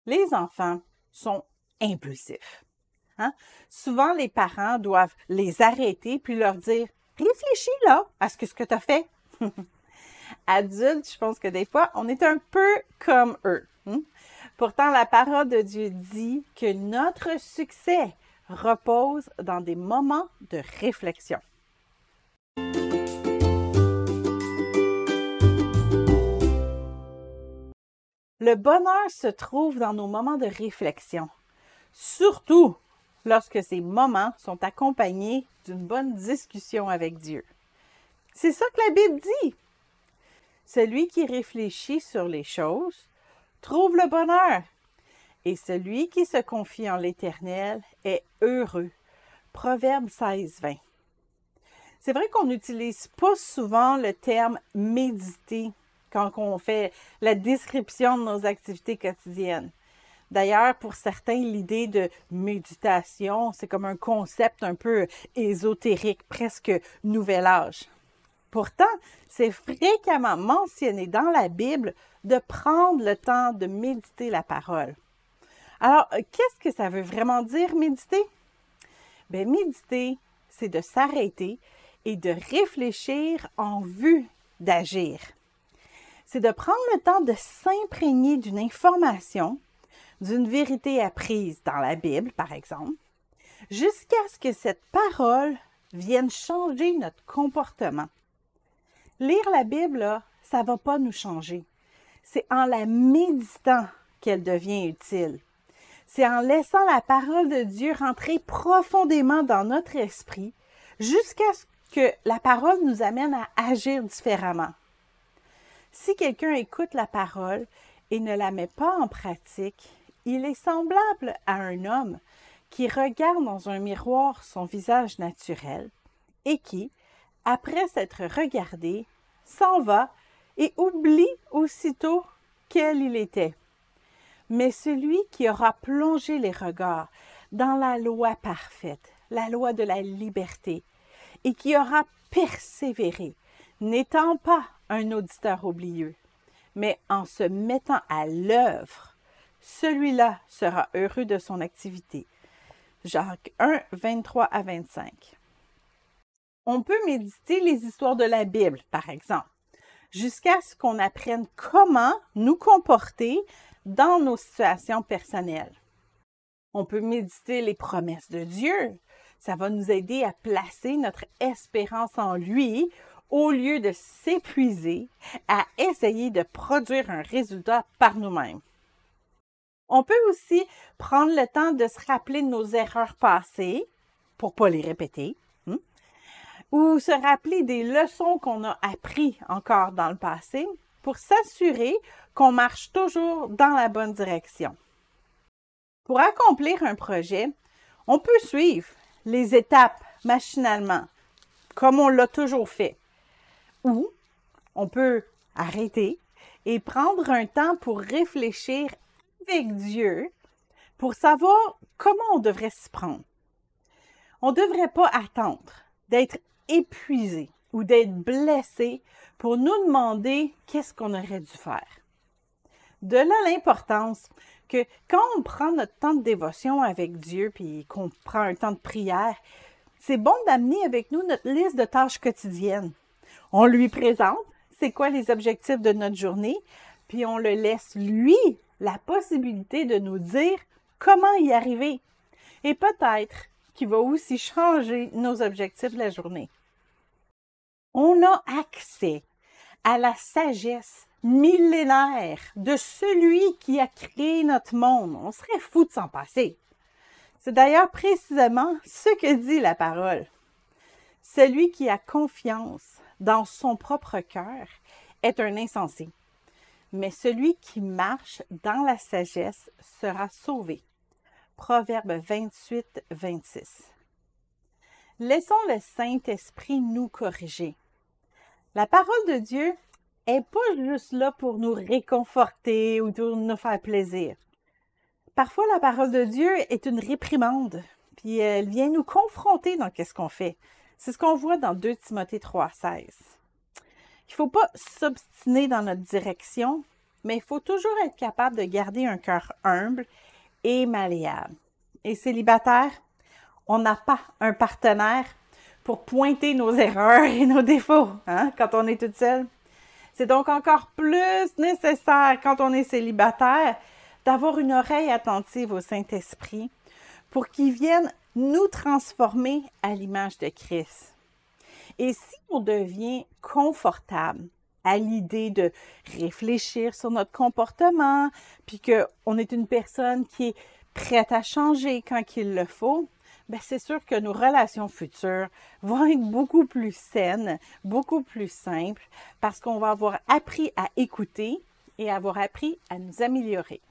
Les enfants sont impulsifs. Hein? Souvent, les parents doivent les arrêter puis leur dire « Réfléchis là à ce que tu as fait. » Adultes, je pense que des fois, on est un peu comme eux. Pourtant, la parole de Dieu dit que notre succès repose dans des moments de réflexion. Le bonheur se trouve dans nos moments de réflexion, surtout lorsque ces moments sont accompagnés d'une bonne discussion avec Dieu. C'est ça que la Bible dit. Celui qui réfléchit sur les choses trouve le bonheur, et celui qui se confie en l'Éternel est heureux. Proverbe 16:20. C'est vrai qu'on n'utilise pas souvent le terme « méditer » quand on fait la description de nos activités quotidiennes. D'ailleurs, pour certains, l'idée de méditation, c'est comme un concept un peu ésotérique, presque nouvel âge. Pourtant, c'est fréquemment mentionné dans la Bible de prendre le temps de méditer la parole. Alors, qu'est-ce que ça veut vraiment dire, méditer? Bien, méditer, c'est de s'arrêter et de réfléchir en vue d'agir. C'est de prendre le temps de s'imprégner d'une information, d'une vérité apprise dans la Bible, par exemple, jusqu'à ce que cette parole vienne changer notre comportement. Lire la Bible, là, ça ne va pas nous changer. C'est en la méditant qu'elle devient utile. C'est en laissant la parole de Dieu rentrer profondément dans notre esprit jusqu'à ce que la parole nous amène à agir différemment. Si quelqu'un écoute la parole et ne la met pas en pratique, il est semblable à un homme qui regarde dans un miroir son visage naturel et qui, après s'être regardé, s'en va et oublie aussitôt quel il était. Mais celui qui aura plongé les regards dans la loi parfaite, la loi de la liberté, et qui aura persévéré, n'étant pas un auditeur oublieux, mais en se mettant à l'œuvre, celui-là sera heureux de son activité. Jacques 1, 23 à 25. On peut méditer les histoires de la Bible, par exemple, jusqu'à ce qu'on apprenne comment nous comporter dans nos situations personnelles. On peut méditer les promesses de Dieu. Ça va nous aider à placer notre espérance en lui au lieu de s'épuiser à essayer de produire un résultat par nous-mêmes. On peut aussi prendre le temps de se rappeler de nos erreurs passées pour ne pas les répéter, ou se rappeler des leçons qu'on a apprises encore dans le passé pour s'assurer qu'on marche toujours dans la bonne direction. Pour accomplir un projet, on peut suivre les étapes machinalement, comme on l'a toujours fait. Ou on peut arrêter et prendre un temps pour réfléchir avec Dieu pour savoir comment on devrait s'y prendre. On ne devrait pas attendre d'être épuisé ou d'être blessé pour nous demander qu'est-ce qu'on aurait dû faire. De là l'importance que quand on prend notre temps de dévotion avec Dieu puis qu'on prend un temps de prière, c'est bon d'amener avec nous notre liste de tâches quotidiennes. On lui présente c'est quoi les objectifs de notre journée, puis on le laisse lui la possibilité de nous dire comment y arriver. Et peut-être qu'il va aussi changer nos objectifs de la journée. On a accès à la sagesse millénaire de celui qui a créé notre monde. On serait fou de s'en passer. C'est d'ailleurs précisément ce que dit la parole. Celui qui a confiance dans son propre cœur est un insensé, mais celui qui marche dans la sagesse sera sauvé. Proverbe 28, 26. Laissons le Saint-Esprit nous corriger. La parole de Dieu n'est pas juste là pour nous réconforter ou pour nous faire plaisir. Parfois, la parole de Dieu est une réprimande, puis elle vient nous confronter dans ce qu'on fait. C'est ce qu'on voit dans 2 Timothée 3, 16. Il ne faut pas s'obstiner dans notre direction, mais il faut toujours être capable de garder un cœur humble et malléable. Et célibataire, on n'a pas un partenaire pour pointer nos erreurs et nos défauts, hein, quand on est toute seule. C'est donc encore plus nécessaire quand on est célibataire d'avoir une oreille attentive au Saint-Esprit pour qu'il vienne nous transformer à l'image de Christ. Et si on devient confortable à l'idée de réfléchir sur notre comportement, puis qu'on est une personne qui est prête à changer quand il le faut, bien, c'est sûr que nos relations futures vont être beaucoup plus saines, beaucoup plus simples, parce qu'on va avoir appris à écouter et avoir appris à nous améliorer.